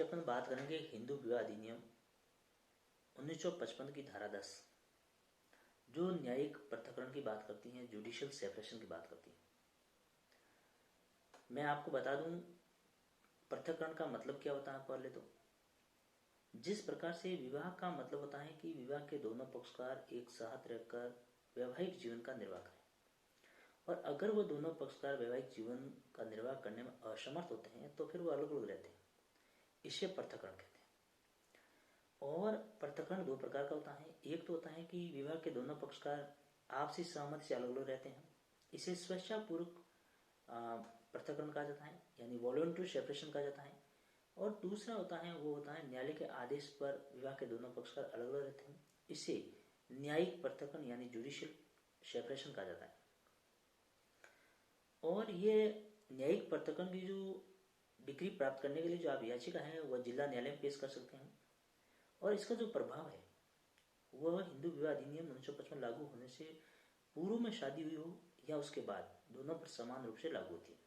अपन बात करेंगे हिंदू विवाह अधिनियम 1955 की धारा 10 जो न्यायिक पृथक्करण की बात करती है, जुडिशियल सेपरेशन की बात करती है। मैं आपको बता दूं पृथक्करण का मतलब क्या होता है। पहले तो जिस प्रकार से विवाह का मतलब होता है कि विवाह के दोनों पक्षकार एक साथ रहकर वैवाहिक जीवन का निर्वाह करें, और अगर वो दोनों पक्षकार वैवाहिक जीवन का निर्वाह करने में असमर्थ होते हैं तो फिर वो अलग अलग रहते हैं। इसे पृथक्करण कहते हैं। और पृथक्करण दो प्रकार का होता है। एक तो होता है कि विवाह के दोनों पक्षकार आपसी सहमति से अलग अलग रहते हैं, इसे स्वेच्छापूर्वक पृथक्करण कहा जाता है, यानी वॉलंटरी सेपरेशन कहा जाता है। और दूसरा होता है वो होता है न्यायालय के आदेश पर विवाह के दोनों पक्षकार अलग अलग रहते हैं, इसे न्यायिक पृथक्करण यानी जुडिशियल सेपरेशन कहा जाता है। और ये न्यायिक पृथक्करण की जो डिग्री प्राप्त करने के लिए जो आप याचिका है वह जिला न्यायालय में पेश कर सकते हैं। और इसका जो प्रभाव है वह हिंदू विवाह अधिनियम 1955 लागू होने से पूर्व में शादी हुई हो या उसके बाद, दोनों पर समान रूप से लागू होती है।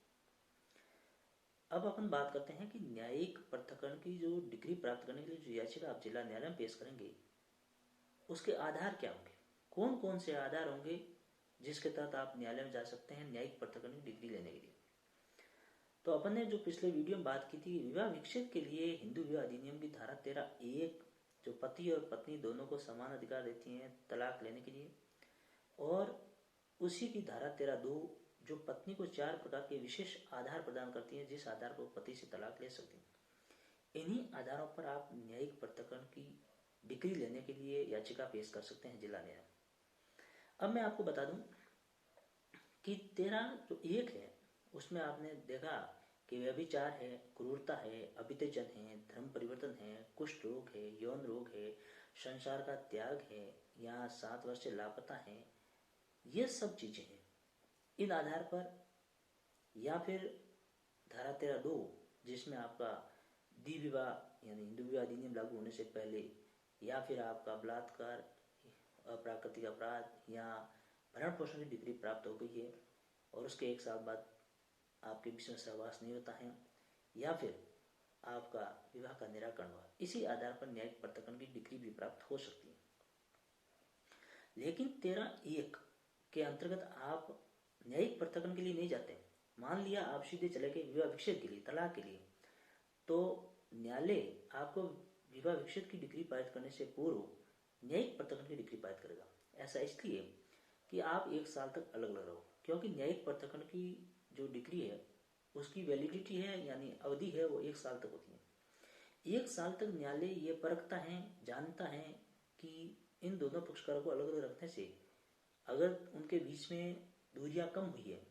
अब अपन बात करते हैं कि न्यायिक पृथक्करण की जो डिग्री प्राप्त करने के लिए जो याचिका आप जिला न्यायालय में पेश करेंगे उसके आधार क्या होंगे, कौन कौन से आधार होंगे जिसके तहत आप न्यायालय में जा सकते हैं न्यायिक पृथक्करण की डिग्री लेने के लिए। तो अपन ने जो पिछले वीडियो में बात की थी, विवाह विच्छेद के लिए हिंदू विवाह अधिनियम की धारा 13(1) जो पति और पत्नी दोनों को समान अधिकार देती है तलाक लेने के लिए, और उसी की धारा 13(2) जो पत्नी को 4 प्रकार के विशेष आधार प्रदान करती है जिस आधार पर पति से तलाक ले सकती है। इन्हीं आधारों पर आप न्यायिक पृथक्करण की डिग्री लेने के लिए याचिका पेश कर सकते हैं जिला न्यायालय। अब मैं आपको बता दूं कि 13(1) है उसमें आपने देखा कि व्यभिचार है, क्रूरता है, अविच्छेदन है, धर्म परिवर्तन है, कुष्ठ रोग है, यौन रोग है, संसार का त्याग है, या 7 वर्ष से लापता है, ये सब चीजें हैं। इन आधार पर या फिर धारा 13(2) जिसमें आपका द्वि विवाह यानी हिंदू विवाह अधिनियम लागू होने से पहले, या फिर आपका बलात्कार, अप्राकृतिक अपराध या भरण पोषण की डिग्री प्राप्त हो गई है और उसके 1 साल बाद आपके बीच में सहवास नहीं होता है, या फिर आपका विवाह का निराकरण हुआ, इसी आधार पर न्यायिक पृथक्करण की डिग्री भी प्राप्त हो सकती है। लेकिन 13(1) के अंतर्गत आप न्यायिक पृथक्करण के लिए नहीं जाते। मान लिया आप सीधे चले गए विवाह विच्छेद के लिए, तलाक के लिए, तो न्यायालय आपको विवाह विच्छेद की डिग्री पारित करने से पूर्व न्यायिक पृथक्करण की डिग्री पारित करेगा। ऐसा इसलिए कि आप 1 साल तक अलग अलग रहो, क्योंकि न्यायिक पृथक्करण की जो डिग्री है उसकी वैलिडिटी है यानी अवधि है वो 1 साल तक होती है। 1 साल तक न्यायालय ये परखता है, जानता है कि इन दोनों पक्षकारों को अलग अलग रखने से अगर उनके बीच में दूरियां कम हुई है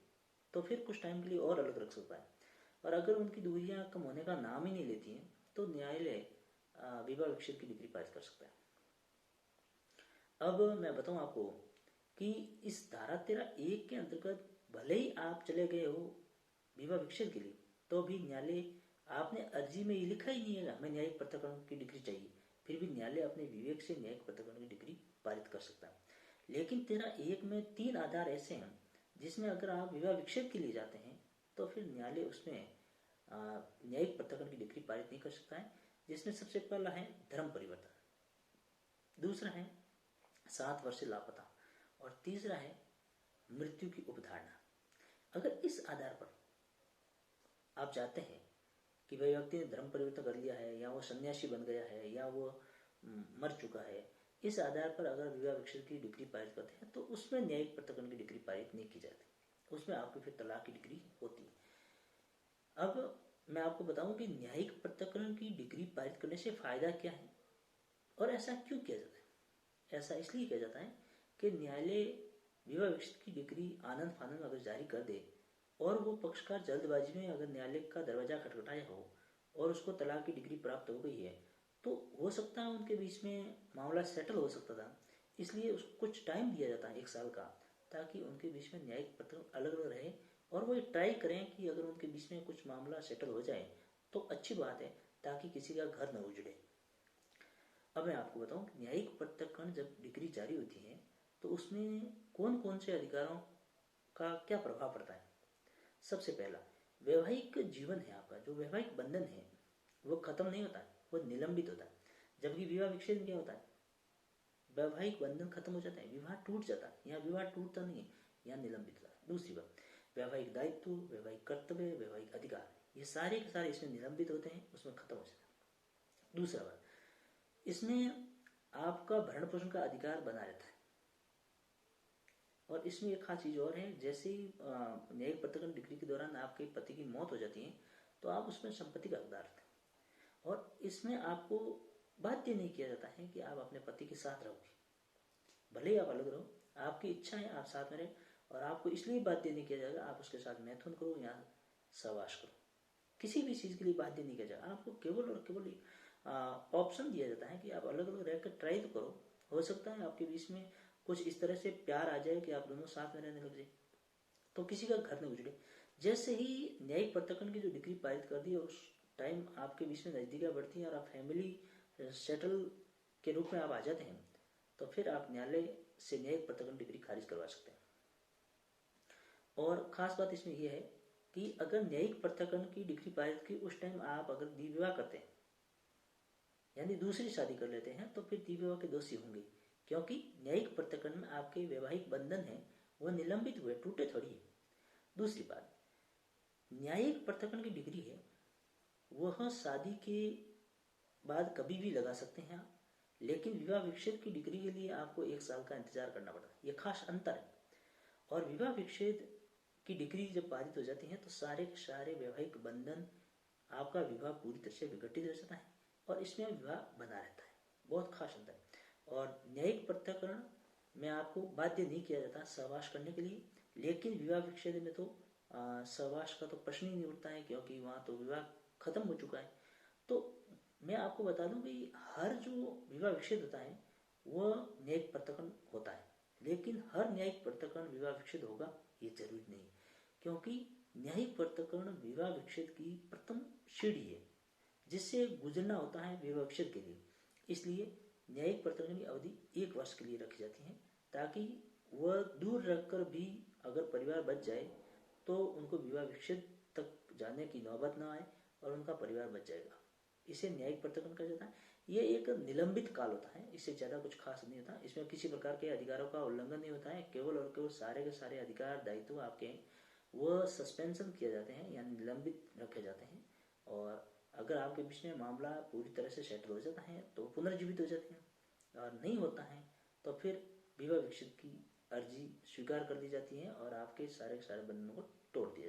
तो फिर कुछ टाइम के लिए और अलग रख सकता है, और अगर उनकी दूरियां कम होने का नाम ही नहीं लेती हैं तो न्यायालय विवाह विच्छेद की डिग्री पारित कर सकता है। अब मैं बताऊं आपको कि इस धारा 13(1) के अंतर्गत भले ही आप चले गए हो विवाह विच्छेद के लिए, तो भी न्यायालय, आपने अर्जी में ये लिखा ही नहीं है हमें न्यायिक पृथक्करण की डिग्री चाहिए, फिर भी न्यायालय अपने विवेक से न्यायिक पृथक्करण की डिग्री पारित कर सकता है। लेकिन 13(1) में 3 आधार ऐसे हैं जिसमें अगर आप विवाह विच्छेद के लिए जाते हैं तो फिर न्यायालय उसमें न्यायिक पृथक्करण की डिग्री पारित नहीं कर सकता है। जिसमें सबसे पहला है धर्म परिवर्तन, दूसरा है 7 वर्ष से लापता, और तीसरा है मृत्यु की उपधारणा। अगर इस आधार पर आप चाहते हैं कि वह व्यक्ति ने धर्म परिवर्तन कर लिया है, या वो सन्यासी बन गया है, या वो मर चुका है, इस आधार पर अगर विवाह विच्छेद की डिग्री पारित करते हैं तो उसमें न्यायिक पृथक्करण की डिग्री पारित नहीं की जाती, उसमें आपकी फिर तलाक की डिग्री होती है। अब मैं आपको बताऊं कि न्यायिक पृथक्करण की डिग्री पारित करने से फायदा क्या है और ऐसा क्यों किया जाता है। ऐसा इसलिए किया जाता है कि न्यायालय विवाह विच्छेद की डिग्री आनंद फानंद अगर जारी कर दे और वो पक्षकार जल्दबाजी में अगर न्यायालय का दरवाजा खटखटाया हो और उसको तलाक की डिग्री प्राप्त हो गई है, तो हो सकता है उनके बीच में मामला सेटल हो सकता था। इसलिए उसको कुछ टाइम दिया जाता है 1 साल का, ताकि उनके बीच में न्यायिक पृथक्करण अलग अलग रहे और वो ट्राई करें कि अगर उनके बीच में कुछ मामला सेटल हो जाए तो अच्छी बात है, ताकि किसी का घर न उजड़े। अब मैं आपको बताऊं कि न्यायिक पृथक्करण जब डिग्री जारी होती है तो उसमें कौन कौन से अधिकारों का क्या प्रभाव पड़ता है। सबसे पहला वैवाहिक जीवन है, आपका जो वैवाहिक बंधन है वो खत्म नहीं होता है, वो निलंबित होता है। जबकि विवाह विच्छेद क्या होता है, वैवाहिक बंधन खत्म हो जाता है, विवाह टूट जाता है। यहाँ विवाह टूटता नहीं है, यहाँ निलंबित होता है। दूसरी बात, वैवाहिक दायित्व, वैवाहिक कर्तव्य, वैवाहिक अधिकार, ये सारे के सारे इसमें निलंबित होते हैं, उसमें खत्म हो जाता है। दूसरा बात, इसमें आपका भरण पोषण का अधिकार बना रहता है। और इसमें एक खास चीज और है, जैसे ही न्यायिक पृथक्करण डिग्री के दौरान आपके पति की मौत हो जाती है तो आप उसमें संपत्ति का हकदार होते हैं। और इसमें आपको बाध्य नहीं किया जाता है कि आप अपने पति के साथ रहोगे, भले ही आप अलग रहो, आपकी इच्छा है आप साथ में रहे, और आपको इसलिए बाध्य नहीं किया जाएगा आप उसके साथ मैथुन करो या सहवास करो, किसी भी चीज के लिए बाध्य नहीं किया जाएगा। आपको केवल और केवल ऑप्शन दिया जाता है कि आप अलग अलग रहकर ट्राई तो करो, हो सकता है आपके बीच में कुछ इस तरह से प्यार आ जाए कि आप दोनों साथ में रहने लग जाए, तो किसी का घर नहीं उजड़े। जैसे ही न्यायिक पृथक्करण की जो डिग्री पारित कर दी, उस टाइम आपके बीच में नजदीकियां बढ़ती हैं और आप फैमिली सेटल के रूप में आप आ जाते हैं, तो फिर आप न्यायालय से न्यायिक पृथक्करण डिग्री खारिज करवा सकते हैं। और खास बात इसमें यह है कि अगर न्यायिक पृथक्करण की डिग्री पारित की उस टाइम आप अगर द्विविवाह विवाह करते हैं, यानी दूसरी शादी कर लेते हैं, तो फिर द्विविवाह विवाह के दोषी होंगे, क्योंकि न्यायिक पृथक्करण में आपके वैवाहिक बंधन है वह निलंबित हुए, टूटे थोड़ी है। दूसरी बात, न्यायिक पृथक्करण की डिग्री है वह शादी के बाद कभी भी लगा सकते हैं आप, लेकिन विवाह विच्छेद की डिग्री के लिए आपको 1 साल का इंतजार करना पड़ता है, ये खास अंतर है। और विवाह विच्छेद की डिग्री जब पारित हो जाती है तो सारे के सारे वैवाहिक बंधन, आपका विवाह पूरी तरह से विघटित हो जाता है और इसमें विवाह बना रहता है, बहुत खास अंतर है। और न्यायिक पृथक्करण में आपको बाध्य नहीं किया जाता सहवास करने के लिए, लेकिन विवाह विच्छेद में तो सहवास का तो प्रश्न ही नहीं उठता है, क्योंकि वहां तो विवाह खत्म हो चुका है। तो मैं आपको बता दूं कि हर जो विवाह विच्छेद होता है वह न्यायिक पृथक्करण होता है, लेकिन हर न्यायिक पृथक्करण विवाह विच्छेद होगा ये जरूरी नहीं, क्योंकि न्यायिक पृथक्करण विवाह विच्छेद की प्रथम सीढ़ी है जिससे गुजरना होता है विवाह विच्छेद के लिए। इसलिए न्यायिक पृथक्करण की अवधि 1 वर्ष के लिए रखी जाती है, ताकि वह दूर रखकर भी अगर परिवार बच जाए तो उनको विवाह विच्छेद तक जाने की नौबत ना आए और उनका परिवार बच जाएगा। इसे न्यायिक पृथक्करण कहा जाता है। ये एक निलंबित काल होता है, इससे ज्यादा कुछ खास नहीं होता। इसमें किसी प्रकार के अधिकारों का उल्लंघन नहीं होता है, केवल और केवल सारे के सारे अधिकार दायित्व आपके वो सस्पेंशन किए जाते हैं यानी निलंबित रखे जाते हैं। और अगर आपके बीच में मामला पूरी तरह से सेटल हो जाता है तो पुनर्जीवित हो जाते हैं, और नहीं होता है तो फिर विवाह विच्छेद की अर्जी स्वीकार कर दी जाती है और आपके सारे के सारे बंधनों को तोड़ दिया